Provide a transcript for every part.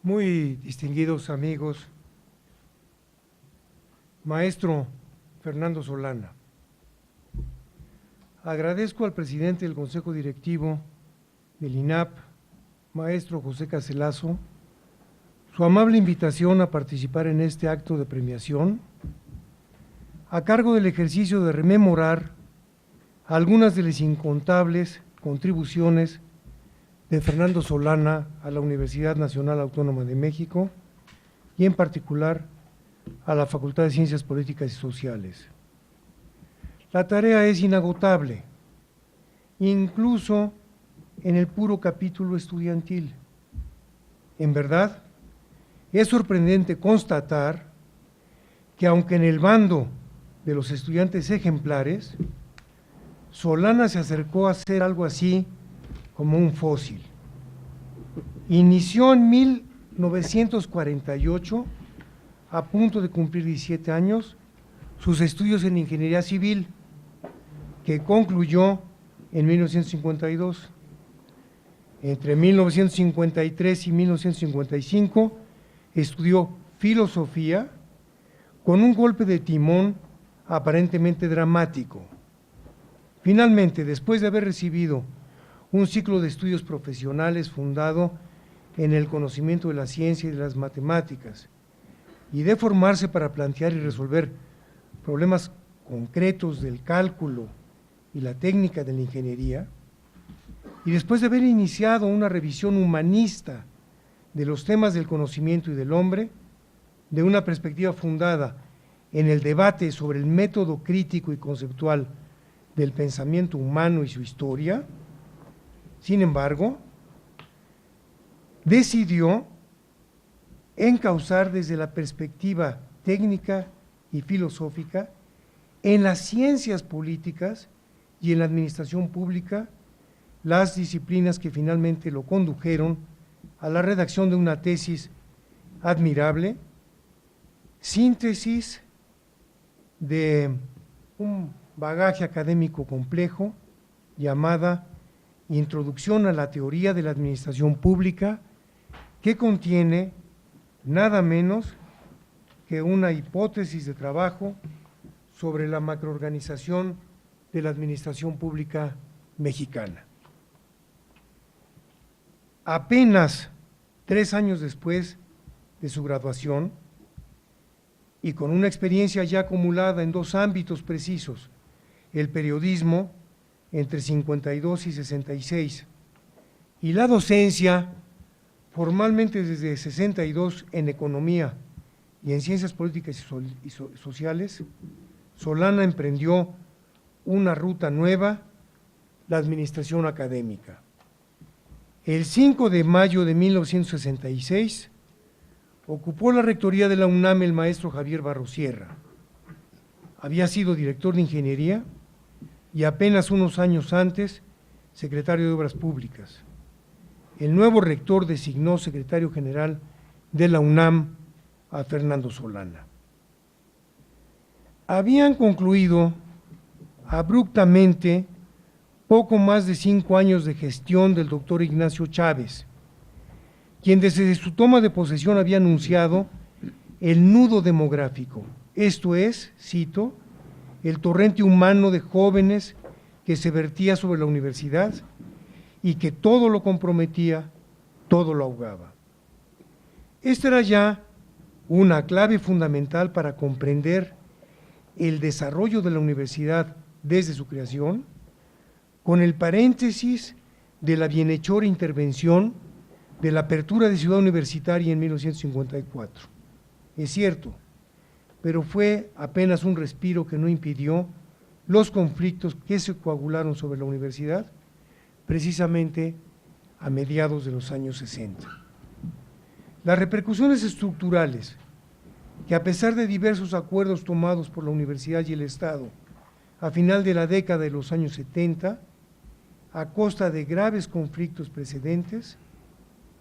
Muy distinguidos amigos, maestro Fernando Solana, agradezco al presidente del Consejo Directivo del INAP, maestro José Caselazo, su amable invitación a participar en este acto de premiación, a cargo del ejercicio de rememorar algunas de las incontables contribuciones de Fernando Solana a la Universidad Nacional Autónoma de México y en particular a la Facultad de Ciencias Políticas y Sociales. La tarea es inagotable, incluso en el puro capítulo estudiantil. En verdad, es sorprendente constatar que aunque en el bando de los estudiantes ejemplares, Solana se acercó a ser algo así como un fósil. Inició en 1948, a punto de cumplir 17 años, sus estudios en Ingeniería Civil, que concluyó en 1952. Entre 1953 y 1955 estudió Filosofía con un golpe de timón aparentemente dramático. Finalmente, después de haber recibido un ciclo de estudios profesionales fundado en el conocimiento de la ciencia y de las matemáticas, y de formarse para plantear y resolver problemas concretos del cálculo y la técnica de la ingeniería, y después de haber iniciado una revisión humanista de los temas del conocimiento y del hombre, de una perspectiva fundada en el debate sobre el método crítico y conceptual del pensamiento humano y su historia, sin embargo, decidió encauzar desde la perspectiva técnica y filosófica en las ciencias políticas y en la administración pública las disciplinas que finalmente lo condujeron a la redacción de una tesis admirable, síntesis de un bagaje académico complejo llamada Introducción a la teoría de la administración pública, que contiene nada menos que una hipótesis de trabajo sobre la macroorganización de la administración pública mexicana. Apenas 3 años después de su graduación, y con una experiencia ya acumulada en 2 ámbitos precisos, el periodismo entre 52 y 66, y la docencia formalmente desde 62 en economía y en ciencias políticas y sociales, Solana emprendió una ruta nueva, la administración académica. El 5 de mayo de 1966 ocupó la rectoría de la UNAM el maestro Javier Barrosierra. Había sido director de ingeniería y apenas unos años antes, secretario de Obras Públicas. El nuevo rector designó secretario general de la UNAM a Fernando Solana. Habían concluido abruptamente poco más de 5 años de gestión del doctor Ignacio Chávez, quien desde su toma de posesión había anunciado el nudo demográfico, esto es, cito, el torrente humano de jóvenes que se vertía sobre la universidad y que todo lo comprometía, todo lo ahogaba. Esta era ya una clave fundamental para comprender el desarrollo de la universidad desde su creación, con el paréntesis de la bienhechora intervención de la apertura de Ciudad Universitaria en 1954. Es cierto, pero fue apenas un respiro que no impidió los conflictos que se coagularon sobre la universidad precisamente a mediados de los años 60. Las repercusiones estructurales que, a pesar de diversos acuerdos tomados por la universidad y el Estado a final de la década de los años 70, a costa de graves conflictos precedentes,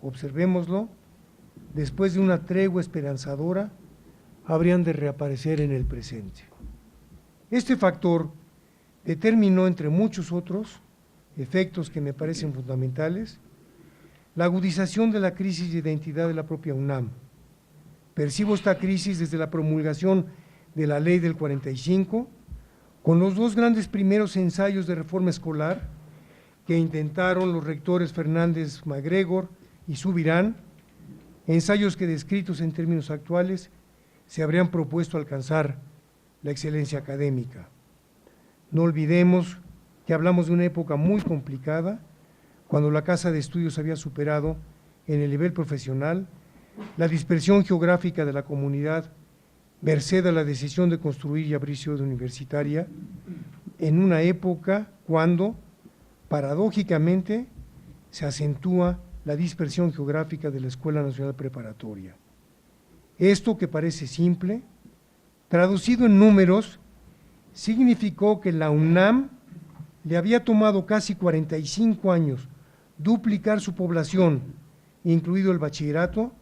observémoslo, después de una tregua esperanzadora, habrían de reaparecer en el presente. Este factor determinó, entre muchos otros efectos que me parecen fundamentales, la agudización de la crisis de identidad de la propia UNAM. Percibo esta crisis desde la promulgación de la Ley del 45, con los dos grandes primeros ensayos de reforma escolar que intentaron los rectores Fernández MacGregor y Subirán, ensayos que descritos en términos actuales se habrían propuesto alcanzar la excelencia académica. No olvidemos que hablamos de una época muy complicada, cuando la casa de estudios había superado en el nivel profesional la dispersión geográfica de la comunidad, merced a la decisión de construir y abrir Ciudad Universitaria, en una época cuando, paradójicamente, se acentúa la dispersión geográfica de la Escuela Nacional Preparatoria. Esto, que parece simple, traducido en números, significó que la UNAM le había tomado casi 45 años duplicar su población, incluido el bachillerato,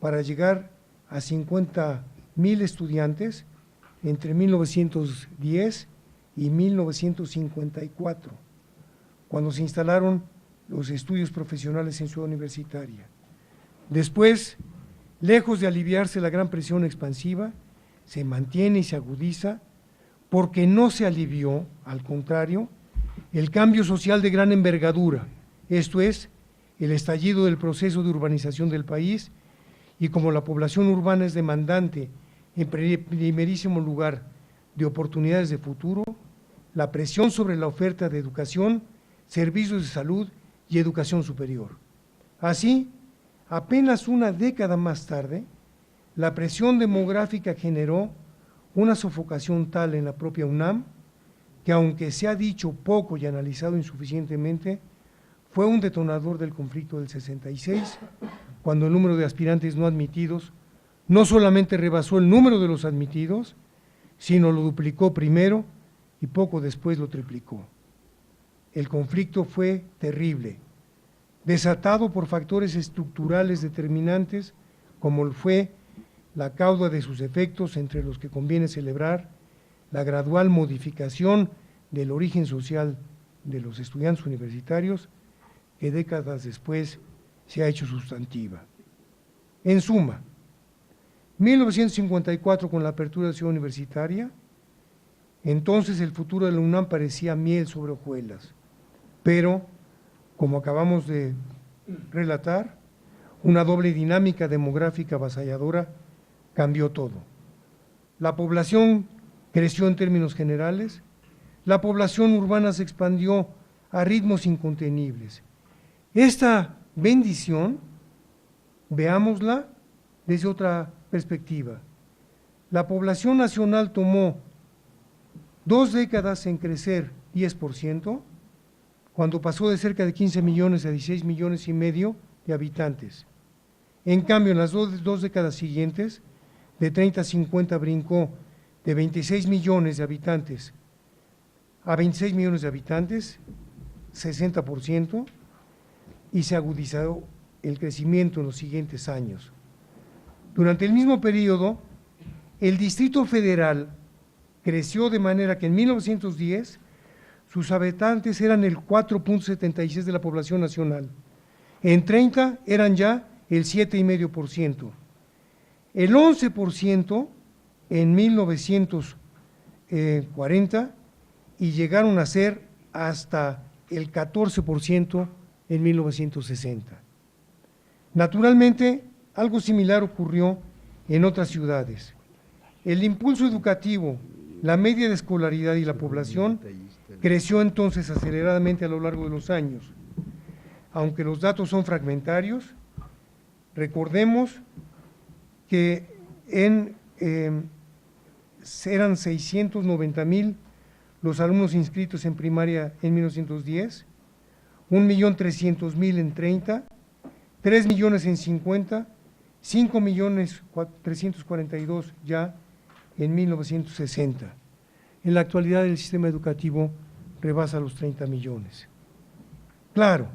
para llegar a 50,000 estudiantes entre 1910 y 1954, cuando se instalaron los estudios profesionales en Ciudad Universitaria. Después, lejos de aliviarse la gran presión expansiva, se mantiene y se agudiza, porque no se alivió, al contrario, el cambio social de gran envergadura, esto es, el estallido del proceso de urbanización del país, y como la población urbana es demandante, en primerísimo lugar, de oportunidades de futuro, la presión sobre la oferta de educación, servicios de salud y educación superior. Así, apenas una década más tarde, la presión demográfica generó una sofocación tal en la propia UNAM, que aunque se ha dicho poco y analizado insuficientemente, fue un detonador del conflicto del 66, cuando el número de aspirantes no admitidos no solamente rebasó el número de los admitidos, sino lo duplicó primero y poco después lo triplicó. El conflicto fue terrible, desatado por factores estructurales determinantes, como fue la cauda de sus efectos, entre los que conviene celebrar la gradual modificación del origen social de los estudiantes universitarios, que décadas después se ha hecho sustantiva. En suma, 1954, con la apertura de Ciudad Universitaria, entonces el futuro de la UNAM parecía miel sobre hojuelas, pero, como acabamos de relatar, una doble dinámica demográfica avasalladora cambió todo. La población creció en términos generales, la población urbana se expandió a ritmos incontenibles. Esta bendición, veámosla desde otra perspectiva. La población nacional tomó 2 décadas en crecer 10%, cuando pasó de cerca de 15 millones a 16 millones y medio de habitantes. En cambio, en las dos décadas siguientes, de 30 a 50 brincó de 26 millones de habitantes a 26 millones de habitantes, 60%, y se agudizó el crecimiento en los siguientes años. Durante el mismo periodo, el Distrito Federal creció de manera que en 1910 sus habitantes eran el 4.76 de la población nacional. En 30 eran ya el 7,5%. El 11% en 1940 y llegaron a ser hasta el 14% en 1960. Naturalmente, algo similar ocurrió en otras ciudades. El impulso educativo, la media de escolaridad y la población creció entonces aceleradamente a lo largo de los años. Aunque los datos son fragmentarios, recordemos que eran 690,000 los alumnos inscritos en primaria en 1910, 1,300,000 en 30, 3 millones en 50, 5,342,000 ya en 1960. En la actualidad el sistema educativo rebasa los 30 millones. Claro,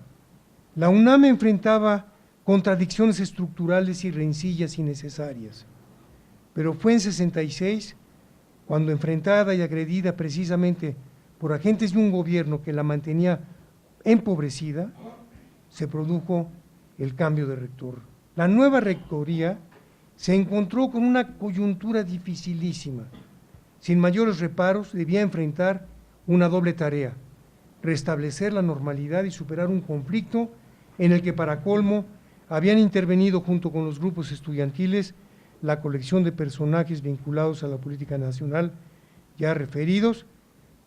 la UNAM enfrentaba contradicciones estructurales y rencillas innecesarias, pero fue en 66 cuando, enfrentada y agredida precisamente por agentes de un gobierno que la mantenía empobrecida, se produjo el cambio de rector. La nueva rectoría se encontró con una coyuntura dificilísima. Sin mayores reparos, debía enfrentar una doble tarea: restablecer la normalidad y superar un conflicto en el que, para colmo, habían intervenido junto con los grupos estudiantiles la colección de personajes vinculados a la política nacional ya referidos,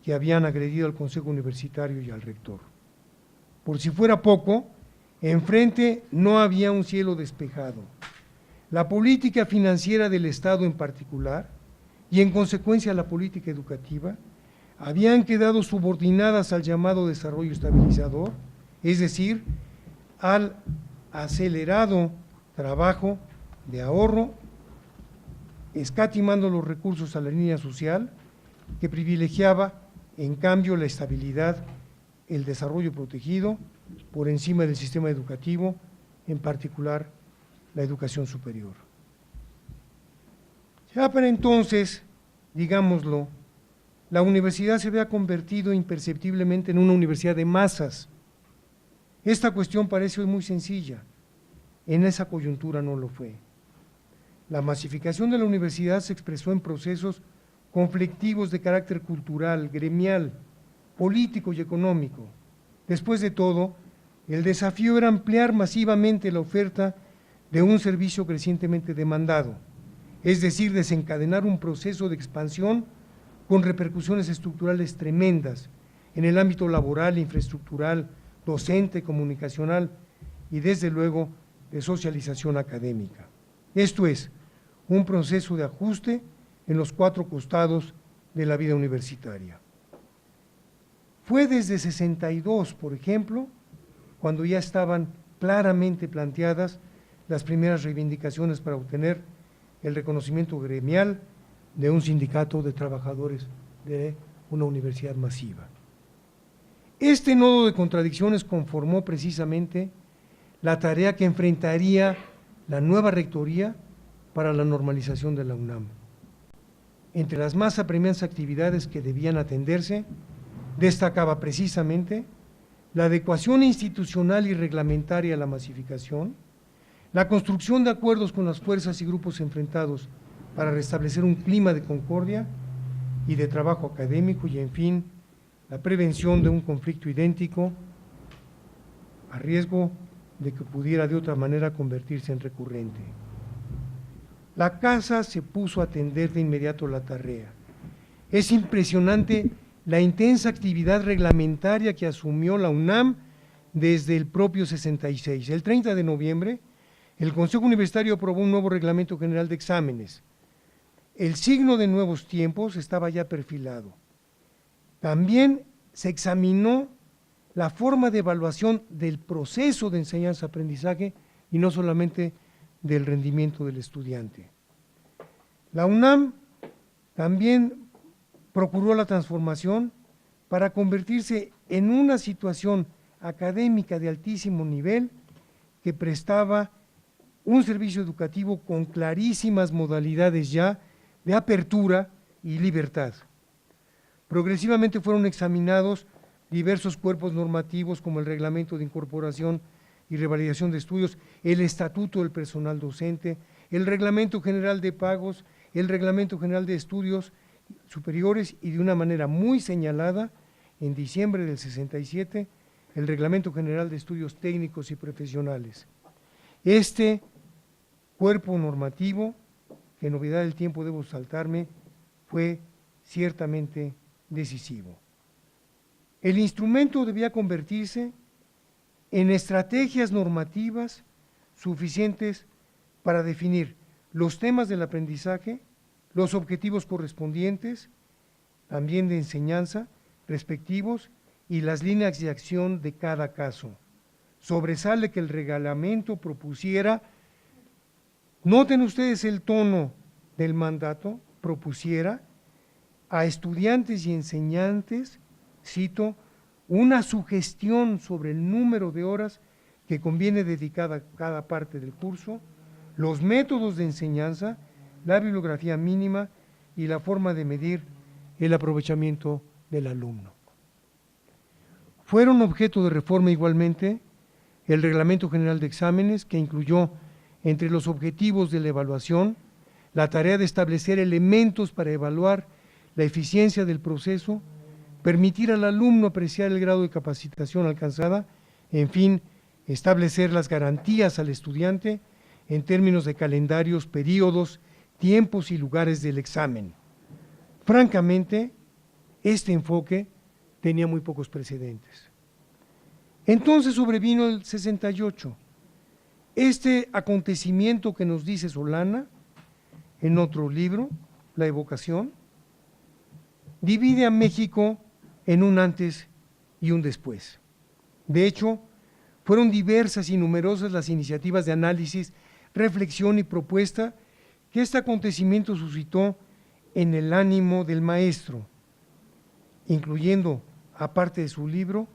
que habían agredido al Consejo Universitario y al rector. Por si fuera poco, enfrente no había un cielo despejado. La política financiera del Estado en particular, y en consecuencia la política educativa, habían quedado subordinadas al llamado desarrollo estabilizador, es decir, al acelerado trabajo de ahorro, escatimando los recursos a la línea social, que privilegiaba en cambio la estabilidad, el desarrollo protegido por encima del sistema educativo, en particular la educación superior. Ya para entonces, digámoslo, la universidad se había convertido imperceptiblemente en una universidad de masas. Esta cuestión parece hoy muy sencilla, en esa coyuntura no lo fue. La masificación de la universidad se expresó en procesos conflictivos de carácter cultural, gremial, político y económico. Después de todo, el desafío era ampliar masivamente la oferta de un servicio crecientemente demandado, es decir, desencadenar un proceso de expansión con repercusiones estructurales tremendas en el ámbito laboral, infraestructural, docente, comunicacional y desde luego de socialización académica. Esto es, un proceso de ajuste en los cuatro costados de la vida universitaria. Fue desde 62, por ejemplo, cuando ya estaban claramente planteadas las primeras reivindicaciones para obtener el reconocimiento gremial de un sindicato de trabajadores de una universidad masiva. Este nodo de contradicciones conformó precisamente la tarea que enfrentaría la nueva rectoría para la normalización de la UNAM. Entre las más apremiantes actividades que debían atenderse, destacaba precisamente la adecuación institucional y reglamentaria a la masificación, la construcción de acuerdos con las fuerzas y grupos enfrentados para restablecer un clima de concordia y de trabajo académico y, en fin, la prevención de un conflicto idéntico a riesgo de que pudiera de otra manera convertirse en recurrente. La casa se puso a atender de inmediato la tarea. Es impresionante la intensa actividad reglamentaria que asumió la UNAM desde el propio 66. El 30 de noviembre, el Consejo Universitario aprobó un nuevo Reglamento General de Exámenes. El signo de nuevos tiempos estaba ya perfilado. También se examinó la forma de evaluación del proceso de enseñanza-aprendizaje y no solamente del rendimiento del estudiante. La UNAM también procuró la transformación para convertirse en una situación académica de altísimo nivel que prestaba un servicio educativo con clarísimas modalidades ya de apertura y libertad. Progresivamente fueron examinados diversos cuerpos normativos como el Reglamento de Incorporación y Revalidación de Estudios, el Estatuto del Personal Docente, el Reglamento General de Pagos, el Reglamento General de Estudios Superiores y de una manera muy señalada, en diciembre del 67, el Reglamento General de Estudios Técnicos y Profesionales. Este cuerpo normativo, que en novedad del tiempo debo saltarme, fue ciertamente decisivo. El instrumento debía convertirse en estrategias normativas suficientes para definir los temas del aprendizaje, los objetivos correspondientes, también de enseñanza, respectivos, y las líneas de acción de cada caso. Sobresale que el reglamento propusiera, noten ustedes el tono del mandato, propusiera a estudiantes y enseñantes, cito, una sugestión sobre el número de horas que conviene dedicar a cada parte del curso, los métodos de enseñanza, la bibliografía mínima y la forma de medir el aprovechamiento del alumno. Fueron objeto de reforma igualmente el Reglamento General de Exámenes, que incluyó entre los objetivos de la evaluación la tarea de establecer elementos para evaluar la eficiencia del proceso, permitir al alumno apreciar el grado de capacitación alcanzada, en fin, establecer las garantías al estudiante en términos de calendarios, periodos, tiempos y lugares del examen. Francamente, este enfoque tenía muy pocos precedentes. Entonces sobrevino el 68. Este acontecimiento que nos dice Solana en otro libro, La Evocación, divide a México en un antes y un después. De hecho, fueron diversas y numerosas las iniciativas de análisis, reflexión y propuesta que este acontecimiento suscitó en el ánimo del maestro, incluyendo, aparte de su libro,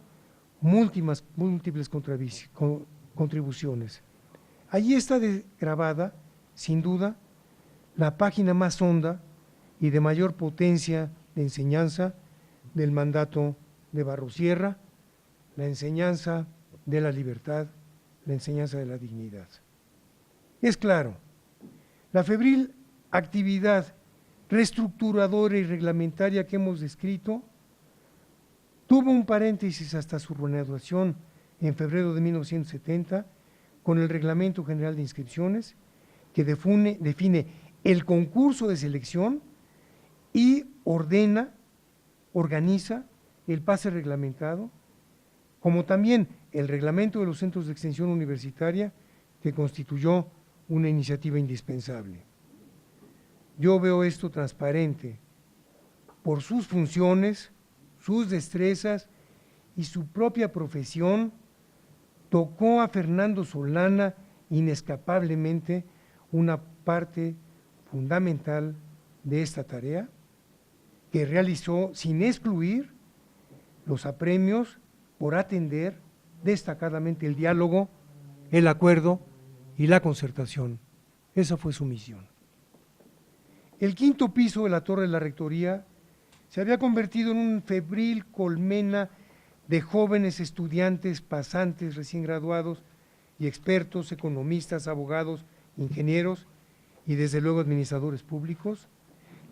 múltiples contribuciones. Allí está grabada, sin duda, la página más honda y de mayor potencia de enseñanza del mandato de Barrosierra, la enseñanza de la libertad, la enseñanza de la dignidad. Es claro, la febril actividad reestructuradora y reglamentaria que hemos descrito tuvo un paréntesis hasta su reanudación en febrero de 1970 con el Reglamento General de Inscripciones, que define el concurso de selección y organiza el pase reglamentado, como también el reglamento de los centros de extensión universitaria, que constituyó una iniciativa indispensable. Yo veo esto transparente por sus funciones, sus destrezas y su propia profesión. Tocó a Fernando Solana inescapablemente una parte fundamental de esta tarea, que realizó sin excluir los apremios por atender destacadamente el diálogo, el acuerdo y la concertación. Esa fue su misión. El quinto piso de la torre de la rectoría se había convertido en un febril colmena de jóvenes estudiantes, pasantes, recién graduados y expertos, economistas, abogados, ingenieros y desde luego administradores públicos,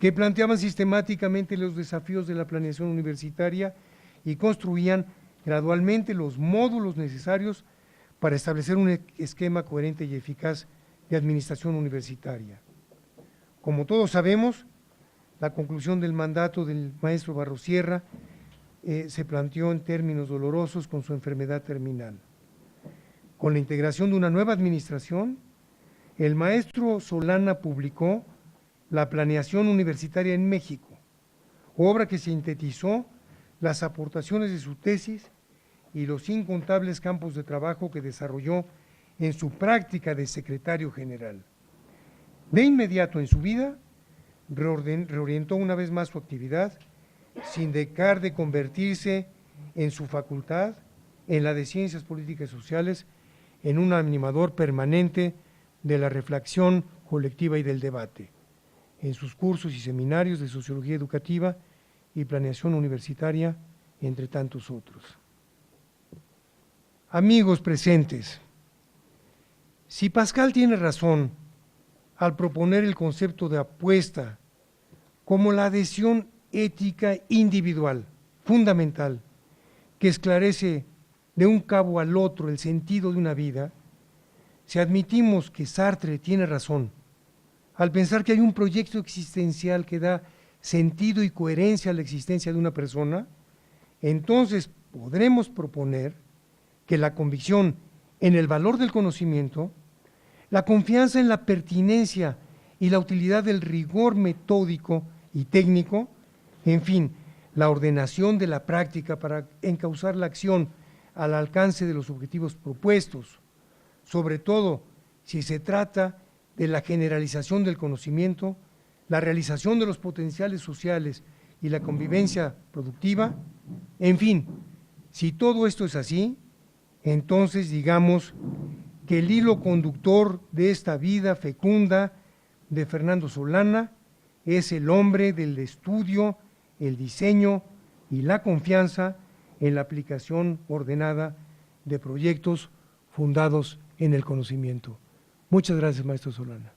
que planteaban sistemáticamente los desafíos de la planeación universitaria y construían gradualmente los módulos necesarios para establecer un esquema coherente y eficaz de administración universitaria. Como todos sabemos, la conclusión del mandato del maestro Barrosierra se planteó en términos dolorosos con su enfermedad terminal. Con la integración de una nueva administración, el maestro Solana publicó La Planeación Universitaria en México, obra que sintetizó las aportaciones de su tesis y los incontables campos de trabajo que desarrolló en su práctica de secretario general. De inmediato en su vida, reorientó una vez más su actividad, sin dejar de convertirse en su facultad, en la de Ciencias Políticas y Sociales, en un animador permanente de la reflexión colectiva y del debate, en sus cursos y seminarios de Sociología Educativa y Planeación Universitaria, entre tantos otros. Amigos presentes, si Pascal tiene razón al proponer el concepto de apuesta como la adhesión ética individual, fundamental, que esclarece de un cabo al otro el sentido de una vida, si admitimos que Sartre tiene razón al pensar que hay un proyecto existencial que da sentido y coherencia a la existencia de una persona, entonces podremos proponer que la convicción en el valor del conocimiento, la confianza en la pertinencia y la utilidad del rigor metódico y técnico, en fin, la ordenación de la práctica para encauzar la acción al alcance de los objetivos propuestos, sobre todo si se trata de la generalización del conocimiento, la realización de los potenciales sociales y la convivencia productiva, en fin, si todo esto es así, entonces digamos que el hilo conductor de esta vida fecunda de Fernando Solana es el hombre del estudio, el diseño y la confianza en la aplicación ordenada de proyectos fundados en el conocimiento. Muchas gracias, maestro Solana.